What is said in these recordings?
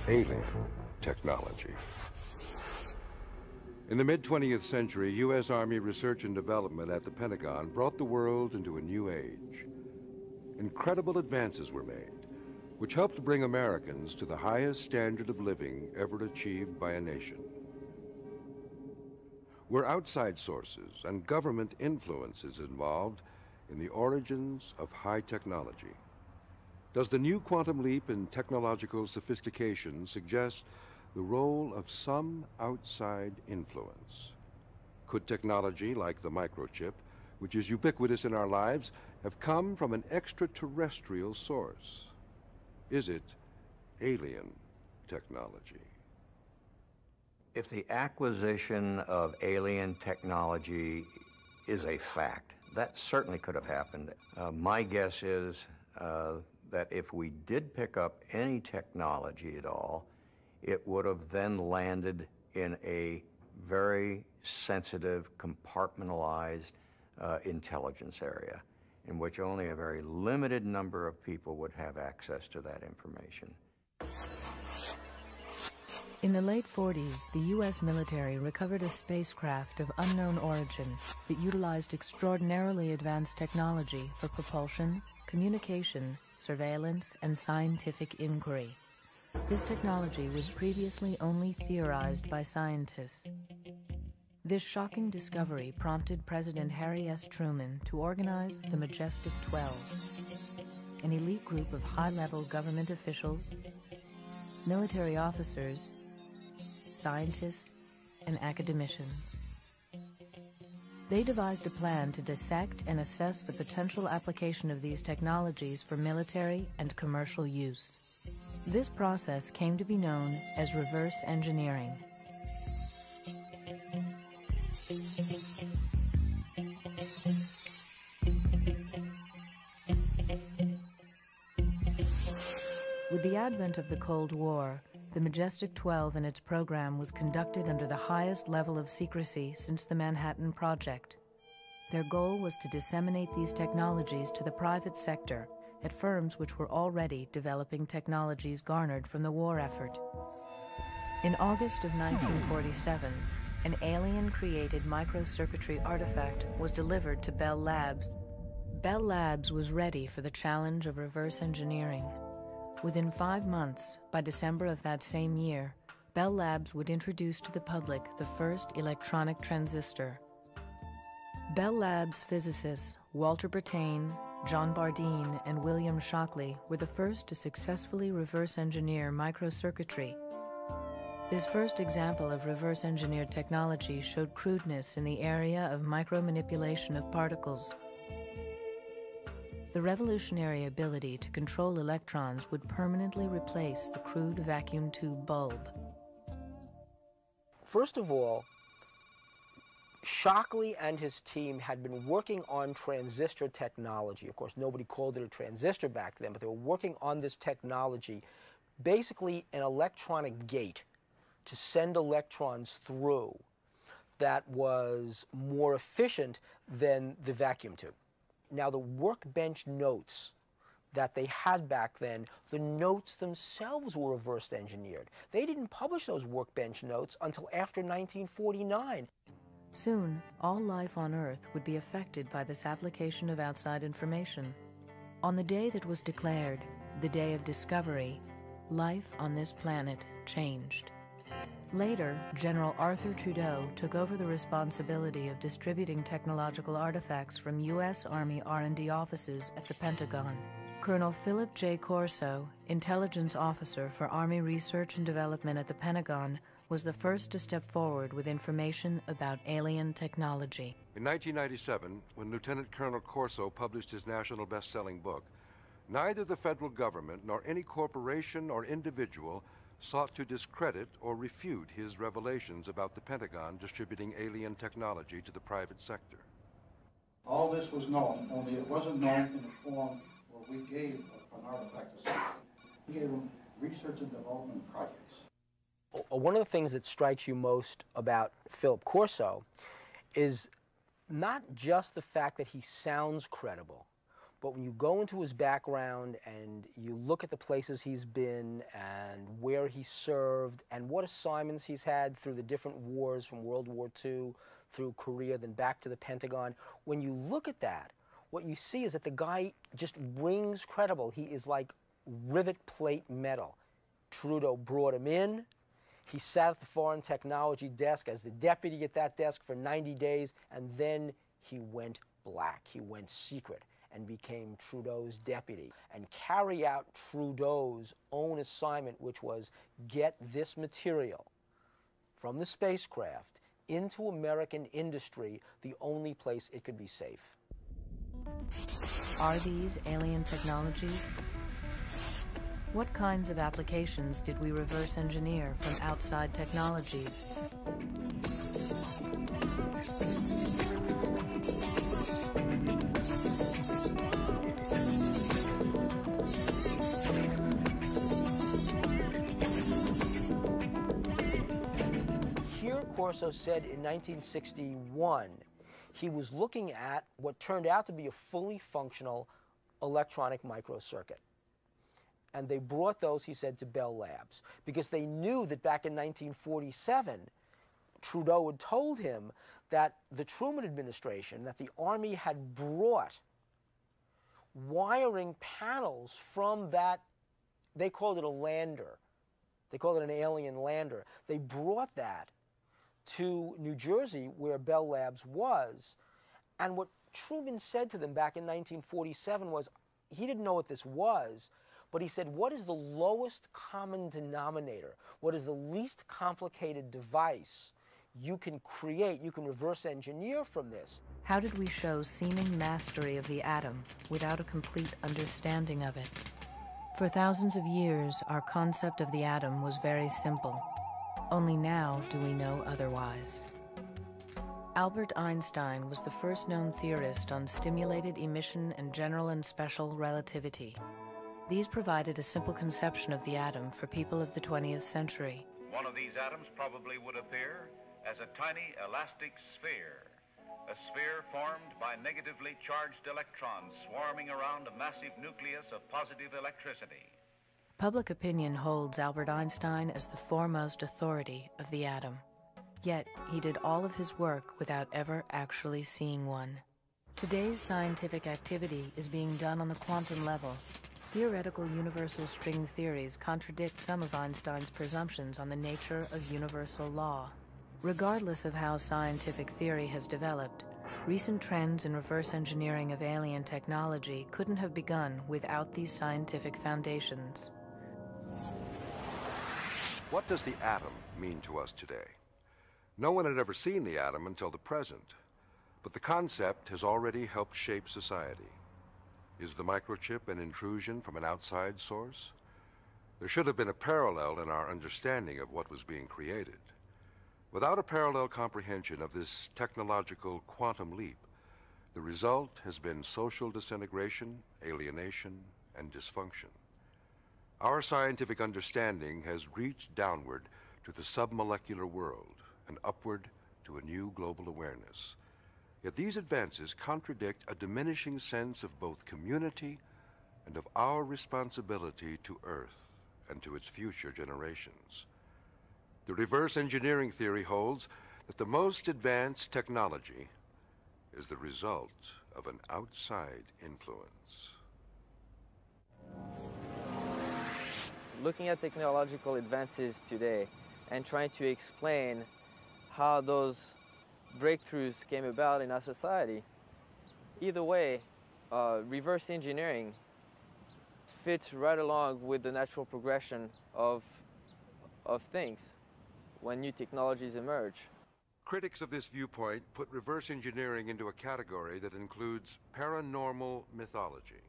Alien technology. In the mid-20th century, U.S. Army research and development at the Pentagon brought the world into a new age. Incredible advances were made, which helped bring Americans to the highest standard of living ever achieved by a nation. Were outside sources and government influences involved in the origins of high technology? Does the new quantum leap in technological sophistication suggest the role of some outside influence? Could technology like the microchip, which is ubiquitous in our lives, have come from an extraterrestrial source? Is it alien technology? If the acquisition of alien technology is a fact, that certainly could have happened. My guess is that if we did pick up any technology at all, it would have then landed in a very sensitive, compartmentalized intelligence area in which only a very limited number of people would have access to that information. In the late 40s, the U.S. military recovered a spacecraft of unknown origin that utilized extraordinarily advanced technology for propulsion, communication, surveillance, and scientific inquiry. This technology was previously only theorized by scientists. This shocking discovery prompted President Harry S. Truman to organize the Majestic 12, an elite group of high-level government officials, military officers, scientists, and academicians. They devised a plan to dissect and assess the potential application of these technologies for military and commercial use. This process came to be known as reverse engineering. With the advent of the Cold War, the Majestic 12 and its program was conducted under the highest level of secrecy since the Manhattan Project. Their goal was to disseminate these technologies to the private sector at firms which were already developing technologies garnered from the war effort. In August of 1947, an alien-created microcircuitry artifact was delivered to Bell Labs. Bell Labs was ready for the challenge of reverse engineering. Within 5 months, by December of that same year, Bell Labs would introduce to the public the first electronic transistor. Bell Labs physicists Walter Brattain, John Bardeen, and William Shockley were the first to successfully reverse engineer microcircuitry. This first example of reverse engineered technology showed crudeness in the area of micromanipulation of particles. The revolutionary ability to control electrons would permanently replace the crude vacuum tube bulb. First of all, Shockley and his team had been working on transistor technology. Of course, nobody called it a transistor back then, but they were working on this technology, basically an electronic gate to send electrons through that was more efficient than the vacuum tube. Now, the workbench notes that they had back then, the notes themselves were reverse engineered. They didn't publish those workbench notes until after 1949. Soon, all life on Earth would be affected by this application of outside information. On the day that was declared, the day of discovery, life on this planet changed. Later, General Arthur Trudeau took over the responsibility of distributing technological artifacts from U.S. Army R&D offices at the Pentagon. Colonel Philip J. Corso, intelligence officer for Army Research and Development at the Pentagon, was the first to step forward with information about alien technology. In 1997, when Lieutenant Colonel Corso published his national best-selling book, neither the federal government nor any corporation or individual sought to discredit or refute his revelations about the Pentagon distributing alien technology to the private sector. All this was known, only it wasn't known in the form where we gave an artifact to science. We gave them research and development projects. One of the things that strikes you most about Philip Corso is not just the fact that he sounds credible, but when you go into his background and you look at the places he's been and where he served and what assignments he's had through the different wars from World War II through Korea, then back to the Pentagon, when you look at that, what you see is that the guy just rings credible. He is like rivet plate metal. Trudeau brought him in. He sat at the foreign technology desk as the deputy at that desk for 90 days, and then he went black. He went secret and became Trudeau's deputy and carry out Trudeau's own assignment, which was get this material from the spacecraft into American industry, the only place it could be safe. Are these alien technologies? What kinds of applications did we reverse engineer from outside technologies? Here, Corso said in 1961, he was looking at what turned out to be a fully functional electronic microcircuit. And they brought those, he said, to Bell Labs because they knew that back in 1947, Trudeau had told him that the Truman administration, that the Army had brought wiring panels from that, they called it a lander. They called it an alien lander. They brought that to New Jersey where Bell Labs was. And what Truman said to them back in 1947 was, he didn't know what this was, but he said, what is the lowest common denominator? What is the least complicated device you can create, you can reverse engineer from this? How did we show seeming mastery of the atom without a complete understanding of it? For thousands of years, our concept of the atom was very simple. Only now do we know otherwise. Albert Einstein was the first known theorist on stimulated emission and general and special relativity. These provided a simple conception of the atom for people of the 20th century. One of these atoms probably would appear as a tiny elastic sphere, a sphere formed by negatively charged electrons swarming around a massive nucleus of positive electricity. Public opinion holds Albert Einstein as the foremost authority of the atom. Yet he did all of his work without ever actually seeing one. Today's scientific activity is being done on the quantum level. Theoretical universal string theories contradict some of Einstein's presumptions on the nature of universal law. Regardless of how scientific theory has developed, recent trends in reverse engineering of alien technology couldn't have begun without these scientific foundations. What does the atom mean to us today? No one had ever seen the atom until the present, but the concept has already helped shape society. Is the microchip an intrusion from an outside source? There should have been a parallel in our understanding of what was being created. Without a parallel comprehension of this technological quantum leap, the result has been social disintegration, alienation, and dysfunction. Our scientific understanding has reached downward to the submolecular world and upward to a new global awareness. Yet these advances contradict a diminishing sense of both community and of our responsibility to Earth and to its future generations. The reverse engineering theory holds that the most advanced technology is the result of an outside influence. Looking at technological advances today and trying to explain how those breakthroughs came about in our society, either way, reverse engineering fits right along with the natural progression of things when new technologies emerge. Critics of this viewpoint put reverse engineering into a category that includes paranormal mythology.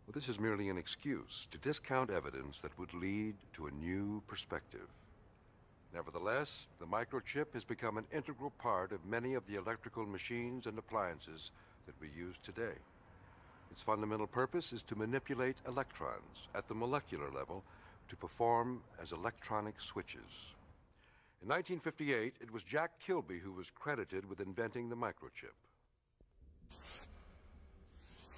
Well, this is merely an excuse to discount evidence that would lead to a new perspective. Nevertheless, the microchip has become an integral part of many of the electrical machines and appliances that we use today. Its fundamental purpose is to manipulate electrons at the molecular level to perform as electronic switches. In 1958, it was Jack Kilby who was credited with inventing the microchip.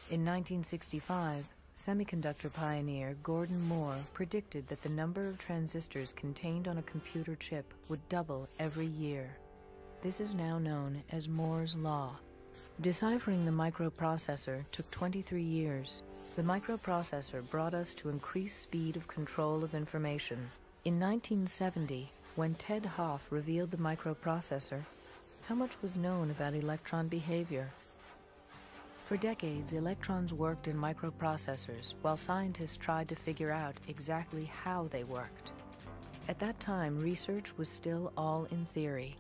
In 1965, semiconductor pioneer Gordon Moore predicted that the number of transistors contained on a computer chip would double every year. This is now known as Moore's Law. Deciphering the microprocessor took 23 years. The microprocessor brought us to increased speed of control of information. In 1970, when Ted Hoff revealed the microprocessor, how much was known about electron behavior? For decades, electrons worked in microprocessors while scientists tried to figure out exactly how they worked. At that time, research was still all in theory.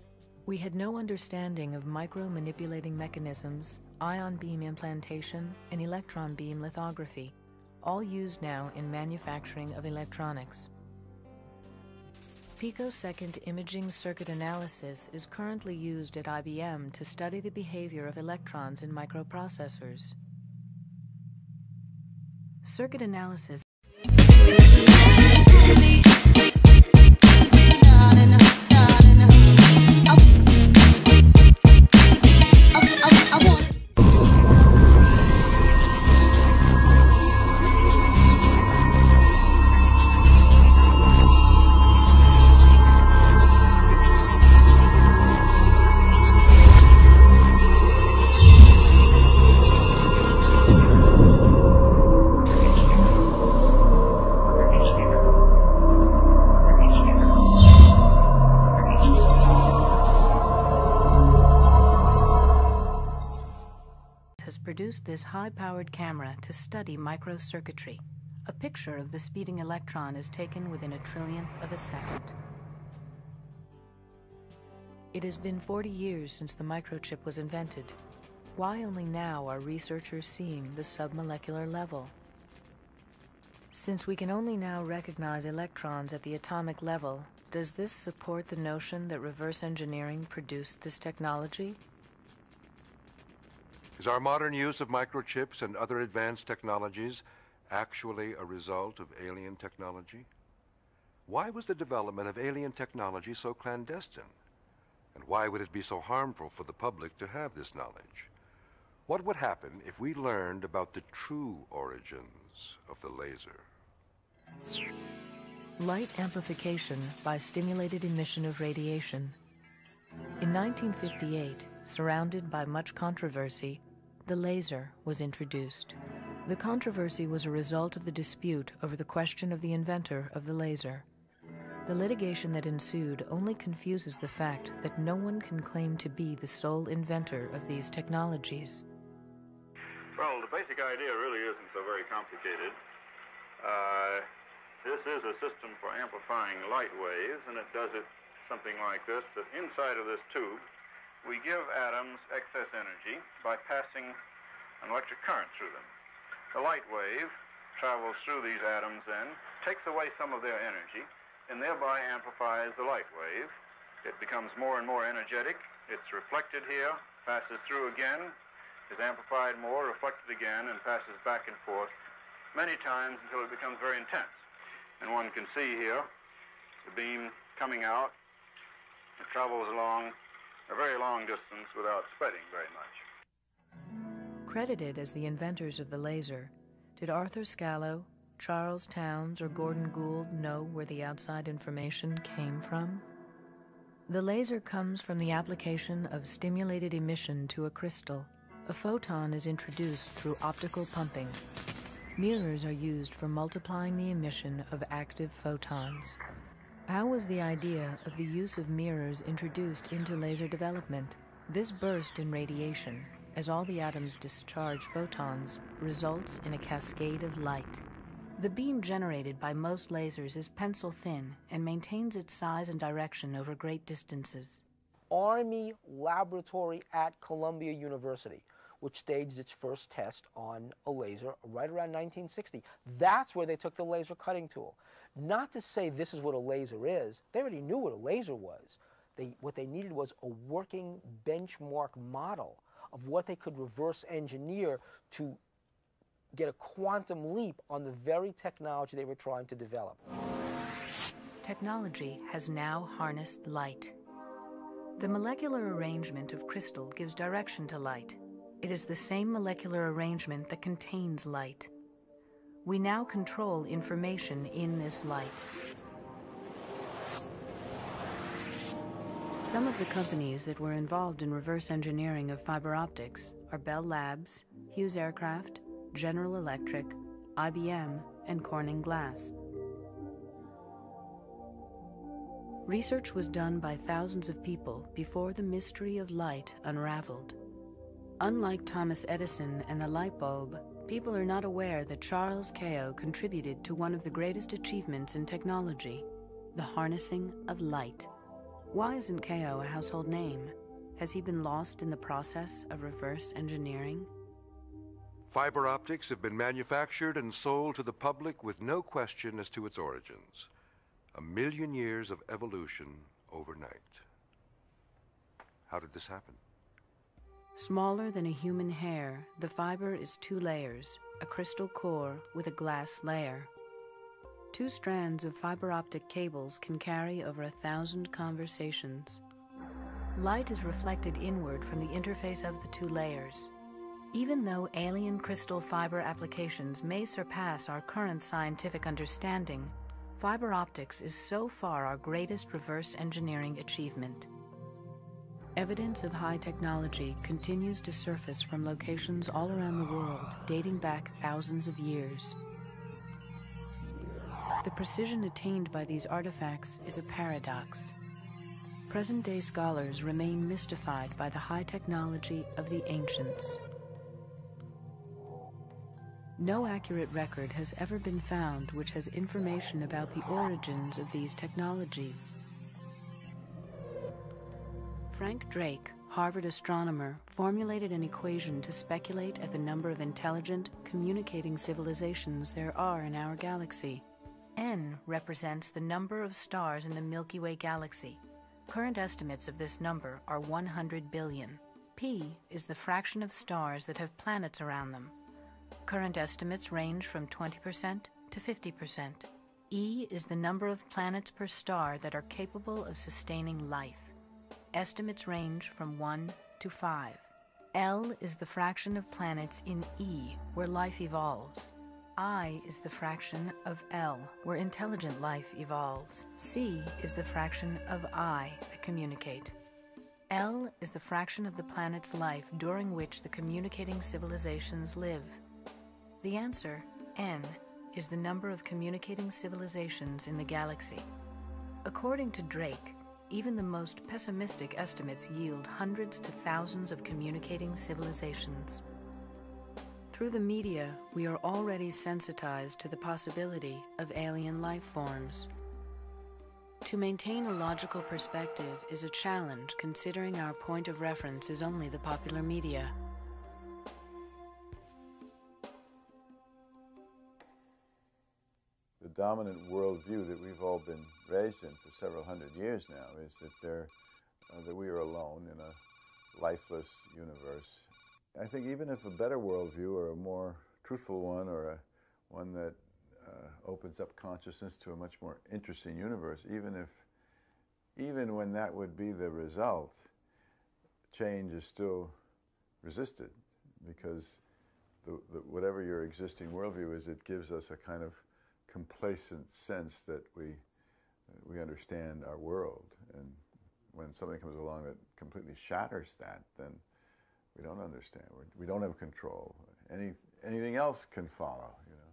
We had no understanding of micro-manipulating mechanisms, ion beam implantation, and electron beam lithography, all used now in manufacturing of electronics. Picosecond imaging circuit analysis is currently used at IBM to study the behavior of electrons in microprocessors. Circuit analysis has produced this high-powered camera to study microcircuitry. A picture of the speeding electron is taken within a trillionth of a second. It has been 40 years since the microchip was invented. Why only now are researchers seeing the submolecular level? Since we can only now recognize electrons at the atomic level, does this support the notion that reverse engineering produced this technology? Is our modern use of microchips and other advanced technologies actually a result of alien technology? Why was the development of alien technology so clandestine? And why would it be so harmful for the public to have this knowledge? What would happen if we learned about the true origins of the laser? Light amplification by stimulated emission of radiation. In 1958, surrounded by much controversy, the laser was introduced. The controversy was a result of the dispute over the question of the inventor of the laser. The litigation that ensued only confuses the fact that no one can claim to be the sole inventor of these technologies. Well, the basic idea really isn't so very complicated. This is a system for amplifying light waves, and it does it something like this, that inside of this tube, we give atoms excess energy by passing an electric current through them. The light wave travels through these atoms then, takes away some of their energy, and thereby amplifies the light wave. It becomes more and more energetic. It's reflected here, passes through again, is amplified more, reflected again, and passes back and forth many times until it becomes very intense. And one can see here the beam coming out. It travels along a very long distance without spreading very much. Credited as the inventors of the laser, did Arthur Scalo, Charles Towns, or Gordon Gould know where the outside information came from? The laser comes from the application of stimulated emission to a crystal. A photon is introduced through optical pumping. Mirrors are used for multiplying the emission of active photons. How was the idea of the use of mirrors introduced into laser development? This burst in radiation, as all the atoms discharge photons, results in a cascade of light. The beam generated by most lasers is pencil thin and maintains its size and direction over great distances. Army laboratory at Columbia University which staged its first test on a laser right around 1960. That's where they took the laser cutting tool. Not to say this is what a laser is. They already knew what a laser was. What they needed was a working benchmark model of what they could reverse engineer to get a quantum leap on the very technology they were trying to develop. Technology has now harnessed light. The molecular arrangement of crystal gives direction to light. It is the same molecular arrangement that contains light. We now control information in this light. Some of the companies that were involved in reverse engineering of fiber optics are Bell Labs, Hughes Aircraft, General Electric, IBM, and Corning Glass. Research was done by thousands of people before the mystery of light unraveled. Unlike Thomas Edison and the light bulb, people are not aware that Charles Kao contributed to one of the greatest achievements in technology, the harnessing of light. Why isn't Kao a household name? Has he been lost in the process of reverse engineering? Fiber optics have been manufactured and sold to the public with no question as to its origins. 1,000,000 years of evolution overnight. How did this happen? Smaller than a human hair, the fiber is 2 layers, a crystal core with a glass layer. 2 strands of fiber optic cables can carry over 1,000 conversations. Light is reflected inward from the interface of the 2 layers. Even though alien crystal fiber applications may surpass our current scientific understanding, fiber optics is so far our greatest reverse engineering achievement. Evidence of high technology continues to surface from locations all around the world, dating back thousands of years. The precision attained by these artifacts is a paradox. Present-day scholars remain mystified by the high technology of the ancients. No accurate record has ever been found which has information about the origins of these technologies. Frank Drake, Harvard astronomer, formulated an equation to speculate at the number of intelligent, communicating civilizations there are in our galaxy. N represents the number of stars in the Milky Way galaxy. Current estimates of this number are 100 billion. P is the fraction of stars that have planets around them. Current estimates range from 20% to 50%. E is the number of planets per star that are capable of sustaining life. Estimates range from 1 to 5. L is the fraction of planets in E, where life evolves. I is the fraction of L, where intelligent life evolves. C is the fraction of I that communicate. L is the fraction of the planet's life during which the communicating civilizations live. The answer, N, is the number of communicating civilizations in the galaxy. According to Drake, even the most pessimistic estimates yield hundreds to thousands of communicating civilizations. Through the media, we are already sensitized to the possibility of alien life forms. To maintain a logical perspective is a challenge considering our point of reference is only the popular media. The dominant worldview that we've all been raised in for several hundred years now is that we are alone in a lifeless universe. I think even if a better worldview or a more truthful one or one that opens up consciousness to a much more interesting universe, even when that would be the result, change is still resisted because whatever your existing worldview is, it gives us a kind of complacent sense that we understand our world, and when something comes along that completely shatters that, then we don't understand. We don't have control. Anything else can follow, you know.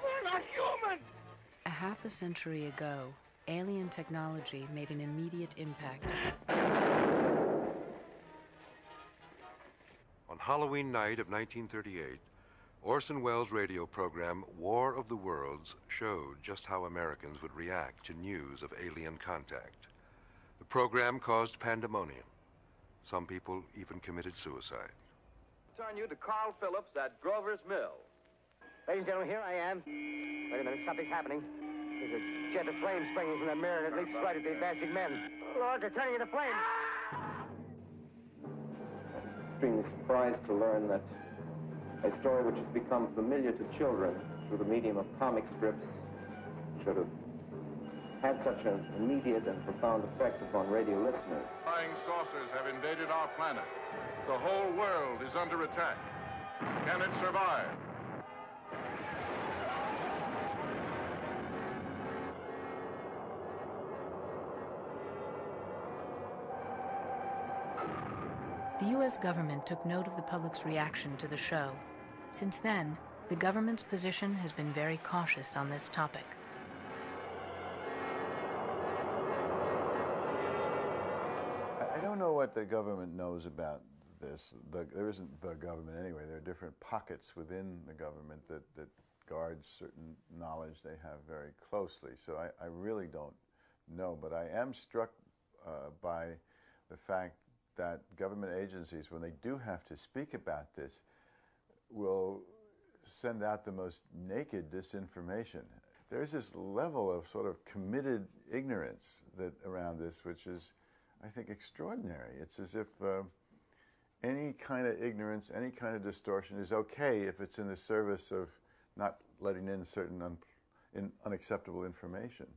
We're not human! A half a century ago, alien technology made an immediate impact. On Halloween night of 1938, Orson Welles' radio program, War of the Worlds, showed just how Americans would react to news of alien contact. The program caused pandemonium. Some people even committed suicide. Turn you to Carl Phillips at Grover's Mill. Ladies and gentlemen, here I am. Wait a minute, something's happening. There's a jet of flame springing from the mirror, and it leaps right at the advancing men. Lord, they're turning into flame. Extremely surprised to learn that a story which has become familiar to children through the medium of comic strips should have had such an immediate and profound effect upon radio listeners. Flying saucers have invaded our planet. The whole world is under attack. Can it survive? The U.S. government took note of the public's reaction to the show. Since then, the government's position has been very cautious on this topic. I don't know what the government knows about this. There isn't the government anyway. There are different pockets within the government that guard certain knowledge they have very closely. So I really don't know, but I am struck by the fact that government agencies, when they do have to speak about this, will send out the most naked disinformation. There's this level of sort of committed ignorance around this, which is, I think, extraordinary. It's as if any kind of ignorance, any kind of distortion is okay if it's in the service of not letting in certain unacceptable information.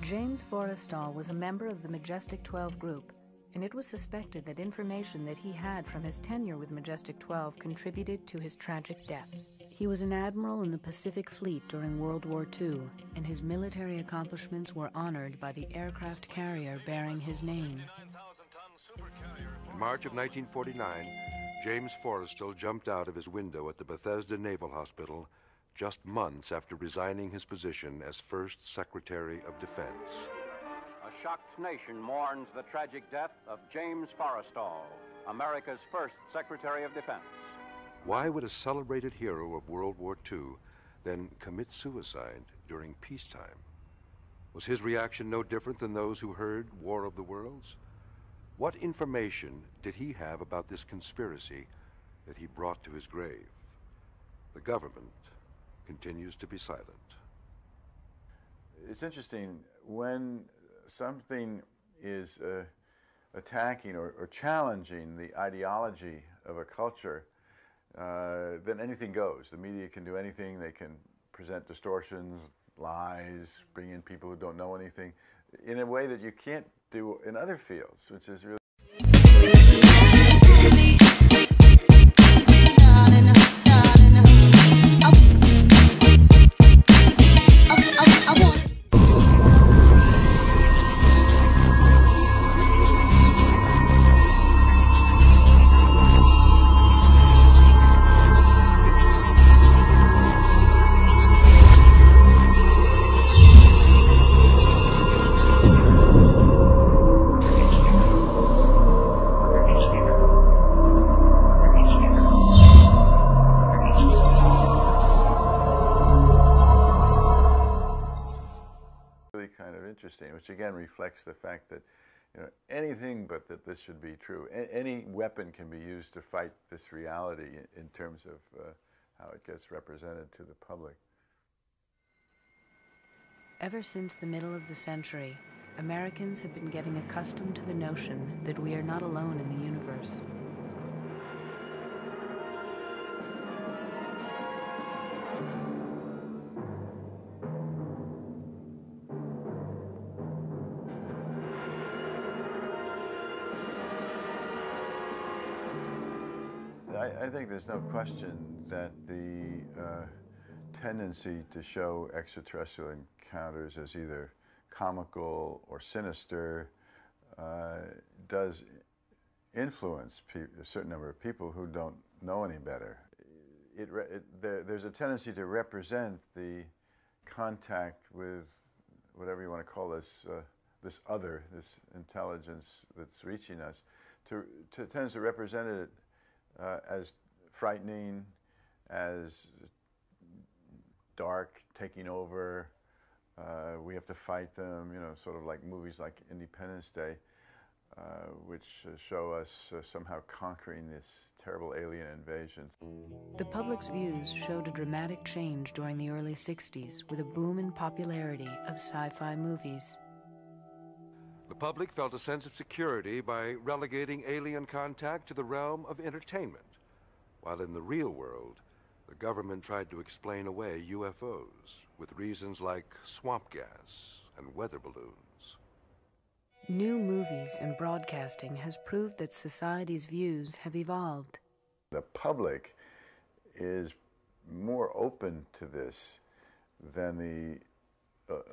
James Forrestal was a member of the Majestic 12 group, and it was suspected that information that he had from his tenure with Majestic 12 contributed to his tragic death. He was an admiral in the Pacific Fleet during World War II, and his military accomplishments were honored by the aircraft carrier bearing his name. In March of 1949, James Forrestal jumped out of his window at the Bethesda Naval Hospital just months after resigning his position as First Secretary of Defense. A shocked nation mourns the tragic death of James Forrestal, America's first Secretary of Defense. Why would a celebrated hero of World War II then commit suicide during peacetime? Was his reaction no different than those who heard War of the Worlds? What information did he have about this conspiracy that he brought to his grave? The government continues to be silent. It's interesting, when something is attacking or challenging the ideology of a culture, then anything goes. The media can do anything. They can present distortions, lies, bring in people who don't know anything in a way that you can't do in other fields, which is really... which again reflects the fact that, you know, anything but that this should be true. Any weapon can be used to fight this reality in terms of how it gets represented to the public. Ever since the middle of the century, Americans have been getting accustomed to the notion that we are not alone in the universe. I think there's no question that the tendency to show extraterrestrial encounters as either comical or sinister does influence a certain number of people who don't know any better. There's a tendency to represent the contact with whatever you want to call this, this other, this intelligence that's reaching us, tends to represent it as frightening as dark, taking over. We have to fight them, you know, sort of like movies like Independence Day, which show us somehow conquering this terrible alien invasion. The public's views showed a dramatic change during the early 60s with a boom in popularity of sci-fi movies. The public felt a sense of security by relegating alien contact to the realm of entertainment, while in the real world, the government tried to explain away UFOs with reasons like swamp gas and weather balloons. New movies and broadcasting has proved that society's views have evolved. The public is more open to this than the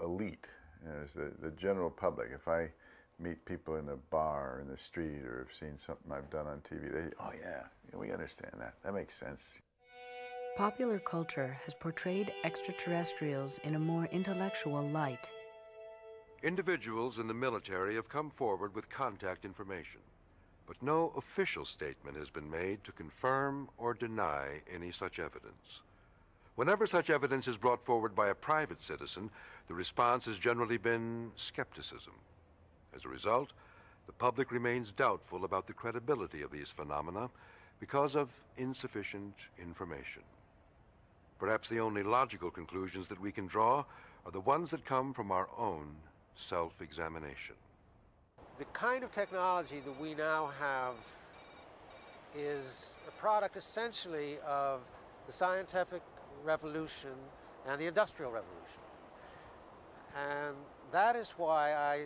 elite, you know, the general public. If I meet people in a bar or in the street or have seen something I've done on TV, they, oh yeah, we understand that. That makes sense. Popular culture has portrayed extraterrestrials in a more intellectual light. Individuals in the military have come forward with contact information, but no official statement has been made to confirm or deny any such evidence. Whenever such evidence is brought forward by a private citizen, the response has generally been skepticism. As a result, the public remains doubtful about the credibility of these phenomena because of insufficient information. Perhaps the only logical conclusions that we can draw are the ones that come from our own self-examination. The kind of technology that we now have is a product essentially of the scientific revolution and the industrial revolution. And that is why I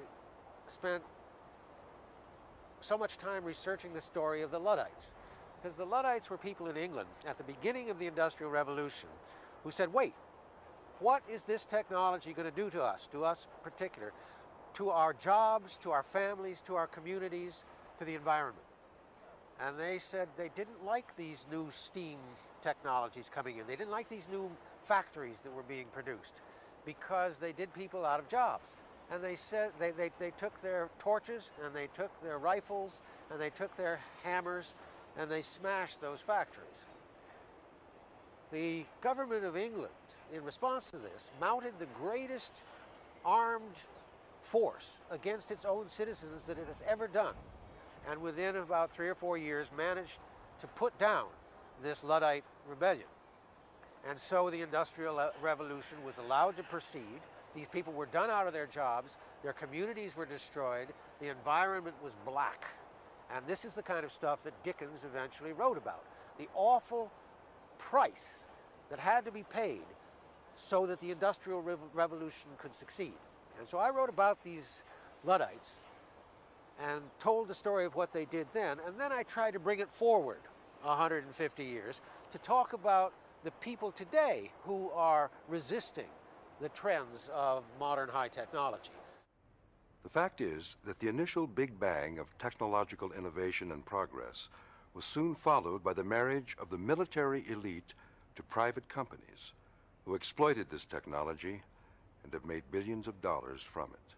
spent so much time researching the story of the Luddites. Because the Luddites were people in England at the beginning of the Industrial Revolution who said, wait, what is this technology going to do to us particular, to our jobs, to our families, to our communities, to the environment? And they said they didn't like these new steam technologies coming in. They didn't like these new factories that were being produced because they did people out of jobs. And they said they took their torches and they took their rifles and they took their hammers and they smashed those factories. The government of England, in response to this, mounted the greatest armed force against its own citizens that it has ever done. And within about 3 or 4 years managed to put down this Luddite rebellion. And so the Industrial Revolution was allowed to proceed. These people were done out of their jobs, their communities were destroyed, the environment was black. And this is the kind of stuff that Dickens eventually wrote about. The awful price that had to be paid so that the Industrial Revolution could succeed. And so I wrote about these Luddites and told the story of what they did then, and then I tried to bring it forward 150 years to talk about the people today who are resisting the trends of modern high technology. The fact is that the initial big bang of technological innovation and progress was soon followed by the marriage of the military elite to private companies who exploited this technology and have made billions of dollars from it.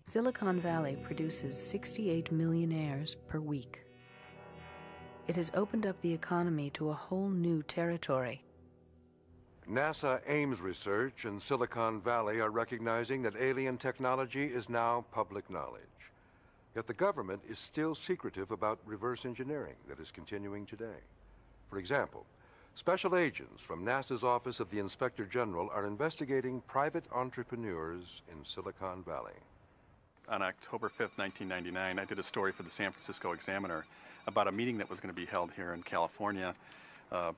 Silicon Valley produces 68 millionaires per week. It has opened up the economy to a whole new territory. NASA Ames Research and Silicon Valley are recognizing that alien technology is now public knowledge. Yet the government is still secretive about reverse engineering that is continuing today. For example, special agents from NASA's Office of the Inspector General are investigating private entrepreneurs in Silicon Valley. On October 5th, 1999, I did a story for the San Francisco Examiner about a meeting that was going to be held here in California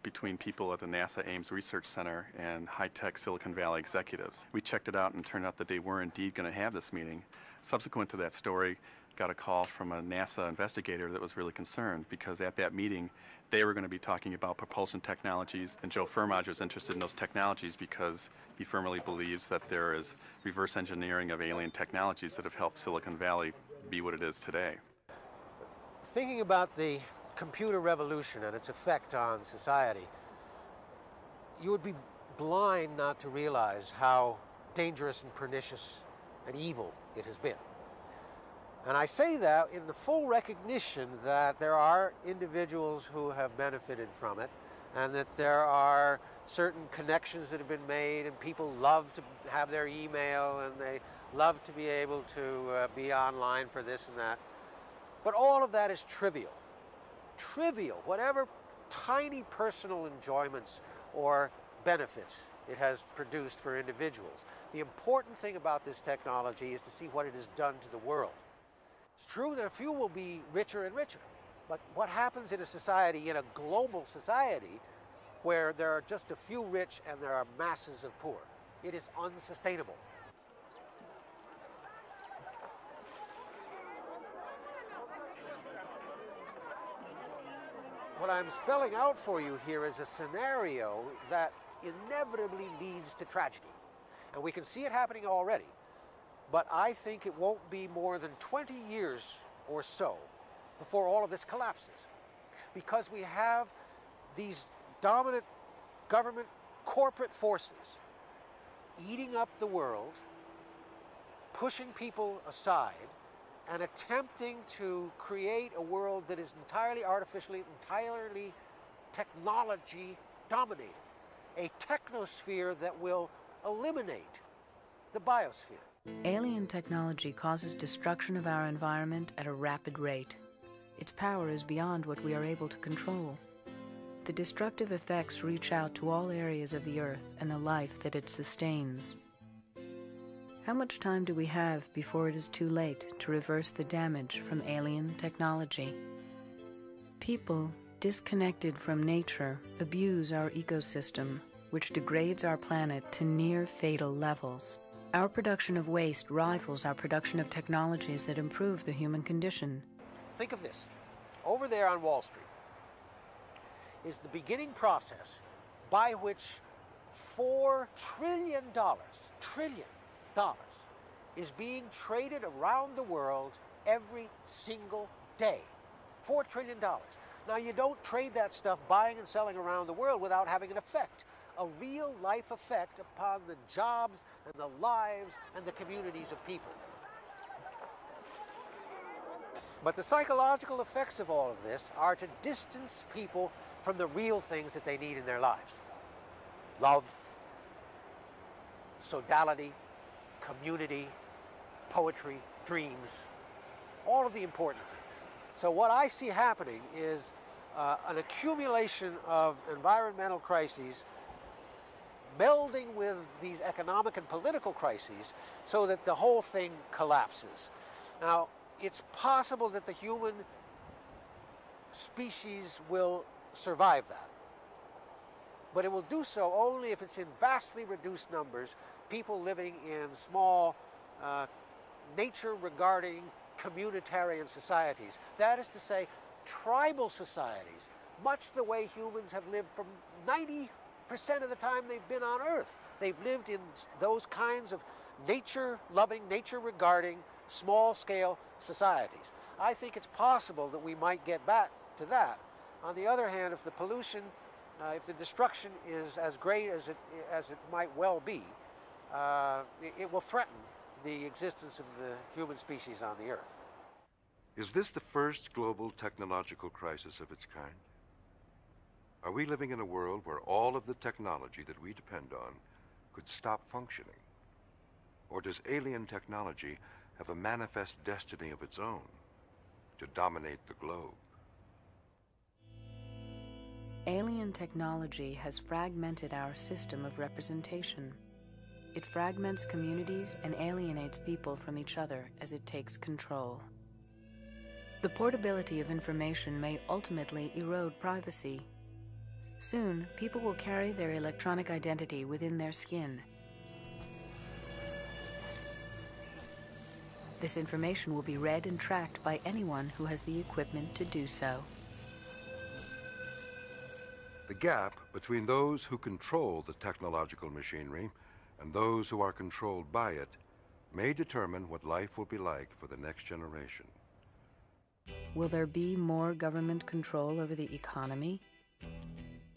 between people at the NASA Ames Research Center and high-tech Silicon Valley executives. We checked it out and it turned out that they were indeed going to have this meeting. Subsequent to that story, got a call from a NASA investigator that was really concerned because at that meeting they were going to be talking about propulsion technologies, and Joe Firmage was interested in those technologies because he firmly believes that there is reverse engineering of alien technologies that have helped Silicon Valley be what it is today. Thinking about the computer revolution and its effect on society, you would be blind not to realize how dangerous and pernicious and evil it has been. And I say that in the full recognition that there are individuals who have benefited from it, and that there are certain connections that have been made, and people love to have their email, and they love to be able to be online for this and that. But all of that is trivial. Trivial, whatever tiny personal enjoyments or benefits it has produced for individuals. The important thing about this technology is to see what it has done to the world. It's true that a few will be richer and richer, but what happens in a society, in a global society, where there are just a few rich and there are masses of poor? It is unsustainable. What I'm spelling out for you here is a scenario that inevitably leads to tragedy. And we can see it happening already. But I think it won't be more than 20 years or so before all of this collapses. Because we have these dominant government corporate forces eating up the world, pushing people aside, and attempting to create a world that is entirely artificially, entirely technology dominated. A technosphere that will eliminate the biosphere. Alien technology causes destruction of our environment at a rapid rate. Its power is beyond what we are able to control. The destructive effects reach out to all areas of the Earth and the life that it sustains. How much time do we have before it is too late to reverse the damage from alien technology? People, disconnected from nature, abuse our ecosystem, which degrades our planet to near fatal levels. Our production of waste rivals our production of technologies that improve the human condition. Think of this. Over there on Wall Street is the beginning process by which $4 trillion is being traded around the world every single day. $4 trillion. Now, you don't trade that stuff buying and selling around the world without having an effect, a real life effect upon the jobs and the lives and the communities of people. But the psychological effects of all of this are to distance people from the real things that they need in their lives. Love, sodality, community, poetry, dreams, all of the important things. So what I see happening is an accumulation of environmental crises melding with these economic and political crises so that the whole thing collapses. Now, it's possible that the human species will survive that. But it will do so only if it's in vastly reduced numbers, people living in small, nature-regarding communitarian societies. That is to say, tribal societies, much the way humans have lived from 90% of the time they've been on Earth. They've lived in those kinds of nature-loving, nature-regarding, small-scale societies. I think it's possible that we might get back to that. On the other hand, if the pollution, if the destruction is as great as it might well be, it will threaten the existence of the human species on the Earth. Is this the first global technological crisis of its kind? Are we living in a world where all of the technology that we depend on could stop functioning? Or does alien technology have a manifest destiny of its own to dominate the globe? Alien technology has fragmented our system of representation. It fragments communities and alienates people from each other as it takes control. The portability of information may ultimately erode privacy. Soon, people will carry their electronic identity within their skin. This information will be read and tracked by anyone who has the equipment to do so. The gap between those who control the technological machinery and those who are controlled by it may determine what life will be like for the next generation. Will there be more government control over the economy?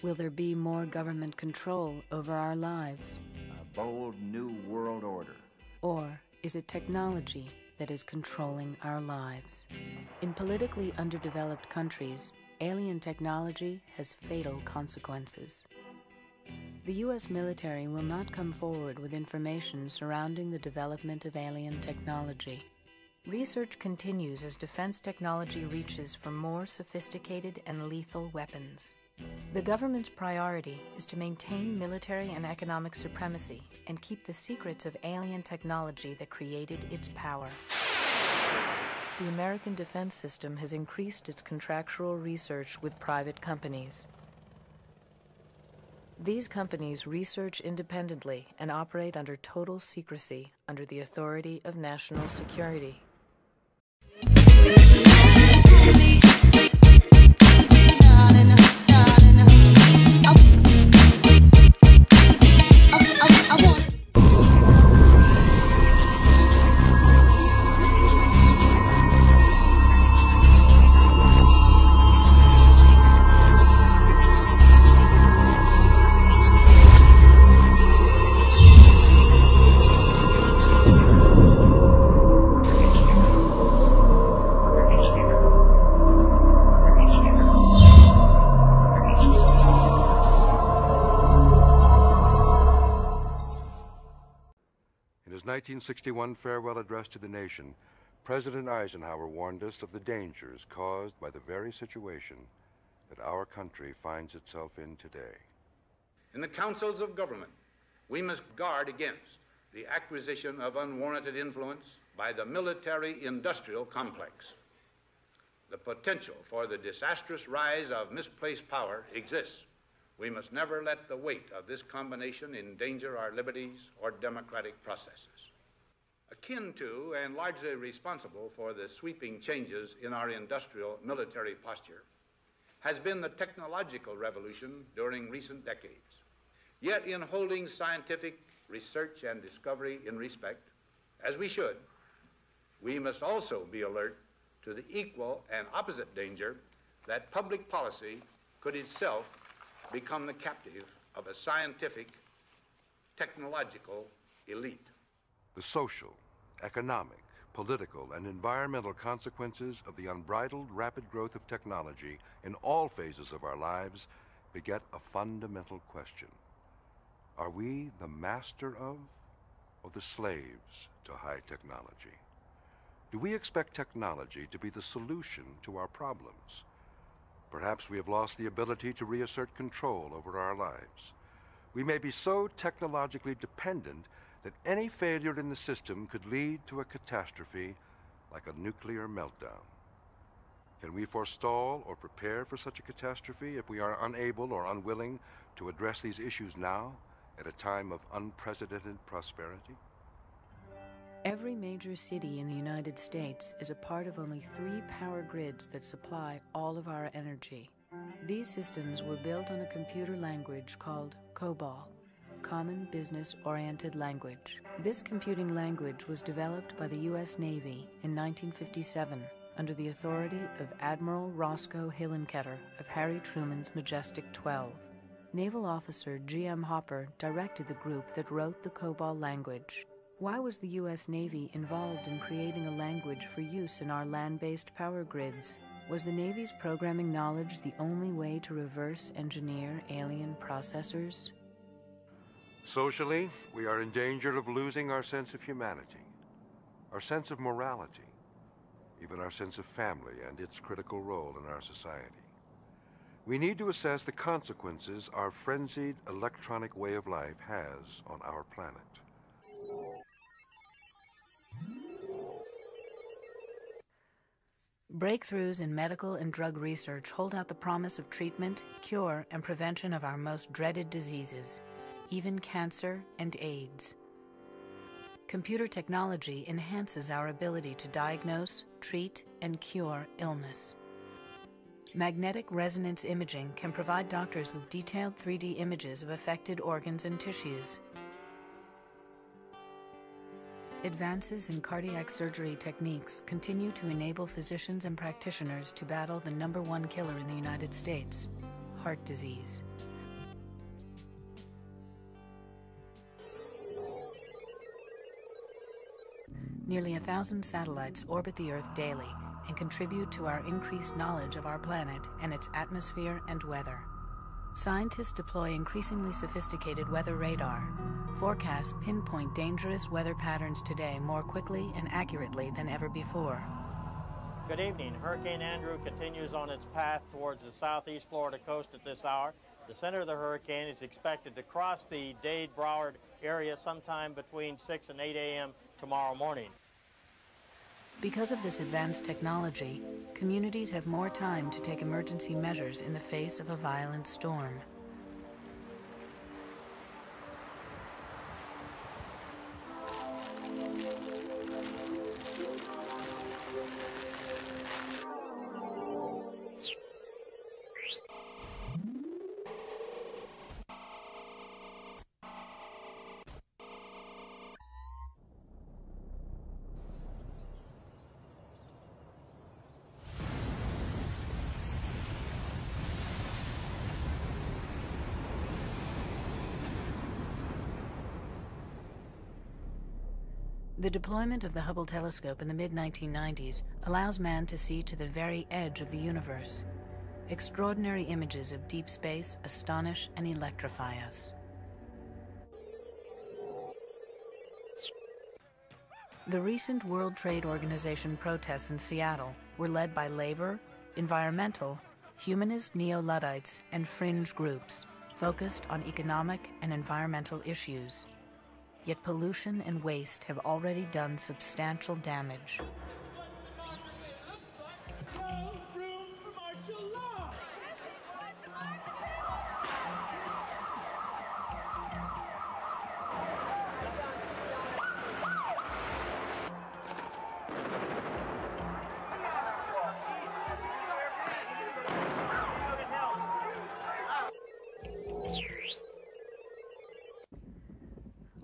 Will there be more government control over our lives? A bold new world order. Or is it technology that is controlling our lives. In politically underdeveloped countries, alien technology has fatal consequences. The U.S. military will not come forward with information surrounding the development of alien technology. Research continues as defense technology reaches for more sophisticated and lethal weapons. The government's priority is to maintain military and economic supremacy and keep the secrets of alien technology that created its power. The American defense system has increased its contractual research with private companies. These companies research independently and operate under total secrecy under the authority of national security. In his 1961 farewell address to the nation, President Eisenhower warned us of the dangers caused by the very situation that our country finds itself in today. In the councils of government, we must guard against the acquisition of unwarranted influence by the military-industrial complex. The potential for the disastrous rise of misplaced power exists. We must never let the weight of this combination endanger our liberties or democratic processes. Akin to and largely responsible for the sweeping changes in our industrial military posture has been the technological revolution during recent decades. Yet in holding scientific research and discovery in respect, as we should, we must also be alert to the equal and opposite danger that public policy could itself become the captive of a scientific, technological elite. The social, economic, political, and environmental consequences of the unbridled rapid growth of technology in all phases of our lives beget a fundamental question. Are we the master of or the slaves to high technology? Do we expect technology to be the solution to our problems? Perhaps we have lost the ability to reassert control over our lives. We may be so technologically dependent that any failure in the system could lead to a catastrophe like a nuclear meltdown. Can we forestall or prepare for such a catastrophe if we are unable or unwilling to address these issues now at a time of unprecedented prosperity? Every major city in the United States is a part of only 3 power grids that supply all of our energy. These systems were built on a computer language called COBOL, Common Business Oriented Language. This computing language was developed by the U.S. Navy in 1957 under the authority of Admiral Roscoe Hillenkoetter of Harry Truman's Majestic 12. Naval officer G.M. Hopper directed the group that wrote the COBOL language. Why was the U.S. Navy involved in creating a language for use in our land-based power grids? Was the Navy's programming knowledge the only way to reverse engineer alien processors? Socially, we are in danger of losing our sense of humanity, our sense of morality, even our sense of family and its critical role in our society. We need to assess the consequences our frenzied electronic way of life has on our planet. Breakthroughs in medical and drug research hold out the promise of treatment, cure, and prevention of our most dreaded diseases, even cancer and AIDS. Computer technology enhances our ability to diagnose, treat, and cure illness. Magnetic resonance imaging can provide doctors with detailed 3D images of affected organs and tissues. Advances in cardiac surgery techniques continue to enable physicians and practitioners to battle the #1 killer in the United States, heart disease. Nearly 1,000 satellites orbit the Earth daily and contribute to our increased knowledge of our planet and its atmosphere and weather. Scientists deploy increasingly sophisticated weather radar. Forecasts pinpoint dangerous weather patterns today more quickly and accurately than ever before. Good evening. Hurricane Andrew continues on its path towards the southeast Florida coast at this hour. The center of the hurricane is expected to cross the Dade-Broward area sometime between 6 and 8 a.m. tomorrow morning. Because of this advanced technology, communities have more time to take emergency measures in the face of a violent storm. The deployment of the Hubble telescope in the mid-1990s allows man to see to the very edge of the universe. Extraordinary images of deep space astonish and electrify us. The recent World Trade Organization protests in Seattle were led by labor, environmental, humanist neo-Luddites, and fringe groups focused on economic and environmental issues. Yet pollution and waste have already done substantial damage.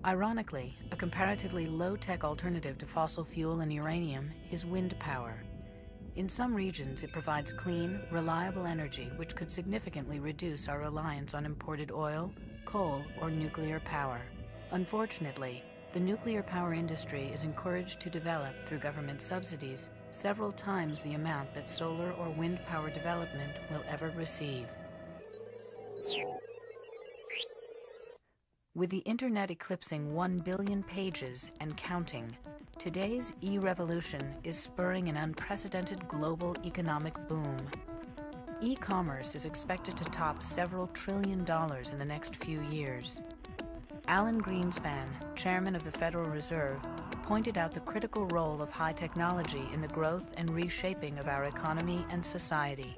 Ironically, a comparatively low-tech alternative to fossil fuel and uranium is wind power. In some regions, it provides clean, reliable energy which could significantly reduce our reliance on imported oil, coal, or nuclear power. Unfortunately, the nuclear power industry is encouraged to develop through government subsidies several times the amount that solar or wind power development will ever receive. With the internet eclipsing 1 billion pages and counting, today's e-revolution is spurring an unprecedented global economic boom. E-commerce is expected to top several $1 trillion in the next few years. Alan Greenspan, chairman of the Federal Reserve, pointed out the critical role of high technology in the growth and reshaping of our economy and society.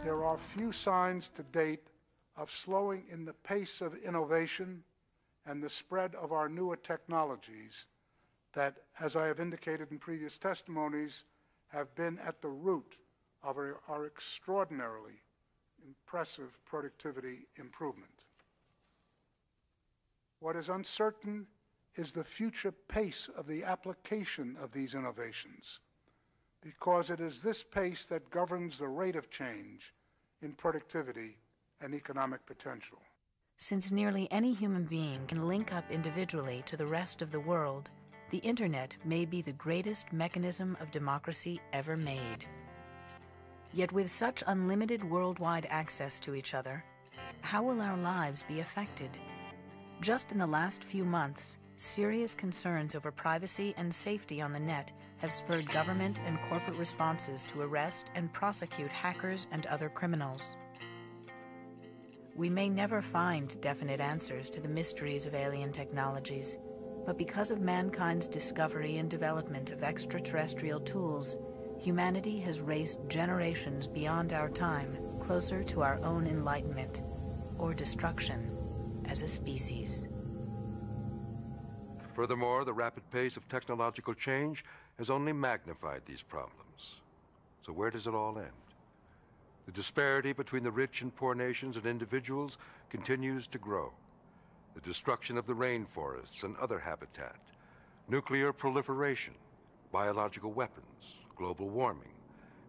There are few signs to date of slowing in the pace of innovation and the spread of our newer technologies that, as I have indicated in previous testimonies, have been at the root of our extraordinarily impressive productivity improvement. What is uncertain is the future pace of the application of these innovations, because it is this pace that governs the rate of change in productivity and economic potential. Since nearly any human being can link up individually to the rest of the world, the Internet may be the greatest mechanism of democracy ever made. Yet with such unlimited worldwide access to each other, how will our lives be affected? Just in the last few months, serious concerns over privacy and safety on the net have spurred government and corporate responses to arrest and prosecute hackers and other criminals. We may never find definite answers to the mysteries of alien technologies, but because of mankind's discovery and development of extraterrestrial tools, humanity has raced generations beyond our time closer to our own enlightenment, or destruction, as a species. Furthermore, the rapid pace of technological change has only magnified these problems. So where does it all end? The disparity between the rich and poor nations and individuals continues to grow. The destruction of the rainforests and other habitat, nuclear proliferation, biological weapons, global warming,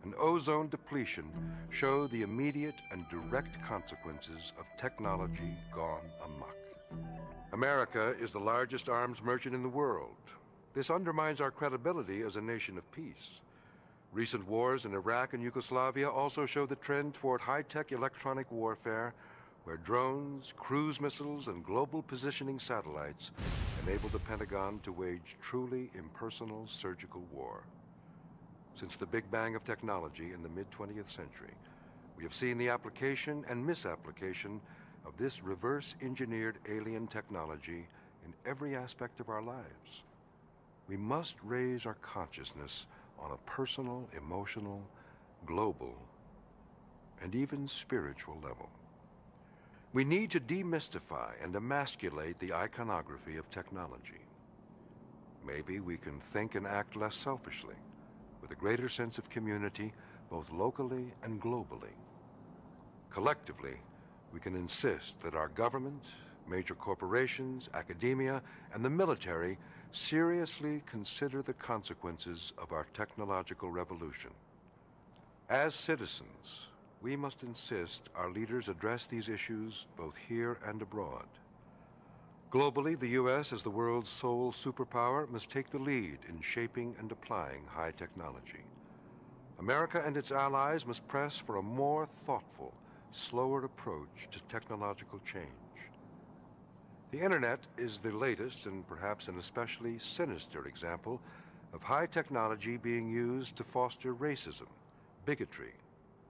and ozone depletion show the immediate and direct consequences of technology gone amok. America is the largest arms merchant in the world, This undermines our credibility as a nation of peace. Recent wars in Iraq and Yugoslavia also show the trend toward high-tech electronic warfare, where drones, cruise missiles, and global positioning satellites enable the Pentagon to wage truly impersonal surgical war. Since the Big Bang of technology in the mid-20th century, we have seen the application and misapplication of this reverse-engineered alien technology in every aspect of our lives. We must raise our consciousness on a personal, emotional, global, and even spiritual level. We need to demystify and emasculate the iconography of technology. Maybe we can think and act less selfishly, with a greater sense of community, both locally and globally. Collectively, we can insist that our government, major corporations, academia, and the military seriously consider the consequences of our technological revolution. As citizens, we must insist our leaders address these issues both here and abroad. Globally, the U.S., as the world's sole superpower, must take the lead in shaping and applying high technology. America and its allies must press for a more thoughtful, slower approach to technological change. The Internet is the latest and perhaps an especially sinister example of high technology being used to foster racism, bigotry,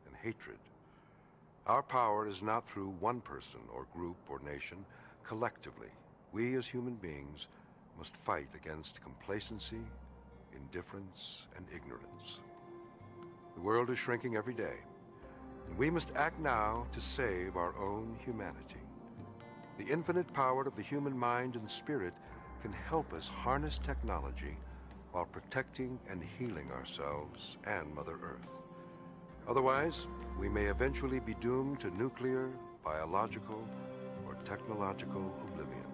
and hatred. Our power is not through one person or group or nation. Collectively, we as human beings must fight against complacency, indifference, and ignorance. The world is shrinking every day, and we must act now to save our own humanity. The infinite power of the human mind and spirit can help us harness technology while protecting and healing ourselves and Mother Earth. Otherwise, we may eventually be doomed to nuclear, biological, or technological oblivion.